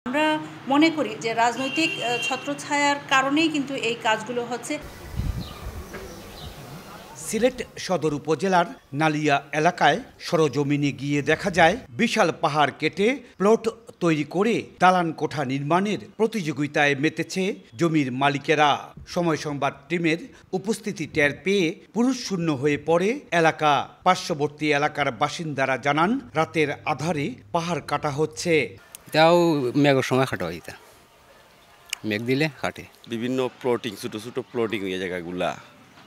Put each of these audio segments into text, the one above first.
আমরা মনে করি যে রাজনৈতিক ছত্রছায়ার কারণেই কিন্তু এই কাজগুলো হচ্ছে। সিলেট সদর উপজেলার নালিয়া এলাকায় সরজমিনে গিয়ে দেখা যায় বিশাল পাহাড় কেটে প্লট তৈরি করে দালান কোঠা নির্মাণের প্রতিযোগিতায় মেতেছে জমির মালিকেরা। সময় সংবাদ টিমের উপস্থিতি টের পেয়ে পুরুষ শূন্য হয়ে পড়ে এলাকা। পার্শ্ববর্তী এলাকার বাসিন্দারা জানান রাতের আধারে পাহাড় কাটা হচ্ছে। তাও মেঘের সময় কাটা হয়, মেঘ দিলে কাটে। বিভিন্ন প্লটিং ছোট ছোট প্লটিং হয়ে জায়গাগুলা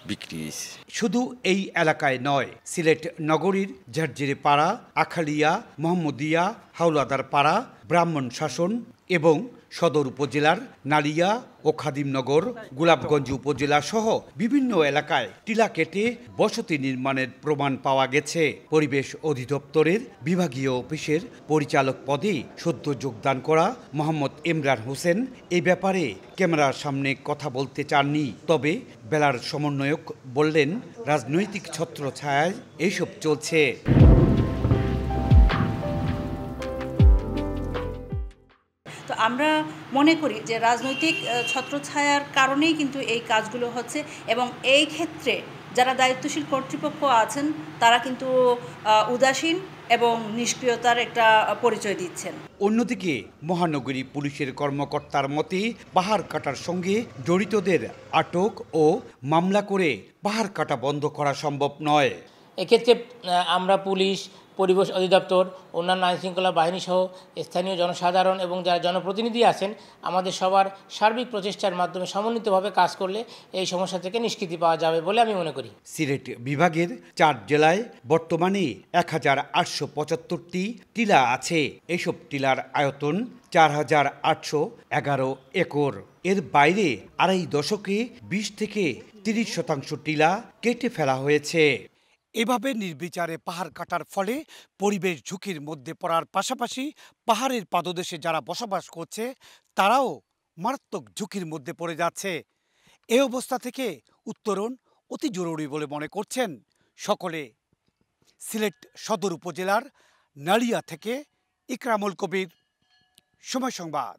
বিক্রি হয়েছে। শুধু এই এলাকায় নয়, সিলেট নগরীর ঝারঝিরে পাড়া, আখালিয়া, মোহাম্মদিয়া, হাওলাদার পাড়া, ব্রাহ্মণ শাসন এবং সদর উপজেলার নালিয়া ও খাদিমনগর, গোলাপগঞ্জ উপজেলা সহ বিভিন্ন এলাকায় টিলা কেটে বসতি নির্মাণের প্রমাণ পাওয়া গেছে। পরিবেশ অধিদপ্তরের বিভাগীয় অফিসের পরিচালক পদে সদ্য যোগদান করা মোহাম্মদ ইমরান হোসেন এই ব্যাপারে ক্যামেরার সামনে কথা বলতে চাননি। তবে বেলার সমন্বয়ক বললেন, রাজনৈতিক ছত্রছায়ায় এইসব চলছে। তো আমরা মনে করি যে রাজনৈতিক ছত্রছায়ার কারণেই কিন্তু এই কাজগুলো হচ্ছে এবং এই ক্ষেত্রে যারা দায়িত্বশীল কর্তৃপক্ষ আছেন তারা কিন্তু উদাসীন এবং নিষ্ক্রিয়তার একটা পরিচয় দিচ্ছেন। অন্যদিকে মহানগরী পুলিশের কর্মকর্তার মতে পাহাড় কাটার সঙ্গে জড়িতদের আটক ও মামলা করে পাহাড় কাটা বন্ধ করা সম্ভব নয়। এক্ষেত্রে আমরা পুলিশ, পরিবেশ অধিদপ্তর, অন্যান্য আইনশৃঙ্খলা বাহিনী সহ স্থানীয় জনসাধারণ এবং যারা জনপ্রতিনিধি আছেন আমাদের সবার সার্বিক প্রচেষ্টার মাধ্যমে সমন্বিতভাবে কাজ করলে এই সমস্যা থেকে নিষ্কৃতি পাওয়া যাবে বলে আমি মনে করি। সিলেট বিভাগের 4 জেলায় বর্তমানে 1875টি টিলা আছে। এসব টিলার আয়তন 4811 একর। এর বাইরে আড়াই দশকে 20 থেকে 30% টিলা কেটে ফেলা হয়েছে। এভাবে নির্বিচারে পাহাড় কাটার ফলে পরিবেশ ঝুঁকির মধ্যে পড়ার পাশাপাশি পাহাড়ের পাদদেশে যারা বসবাস করছে তারাও মারাত্মক ঝুঁকির মধ্যে পড়ে যাচ্ছে। এই অবস্থা থেকে উত্তরণ অতি জরুরি বলে মনে করছেন সকলে। সিলেট সদর উপজেলার নালিয়া থেকে ইকরামুল কবির, সময় সংবাদ।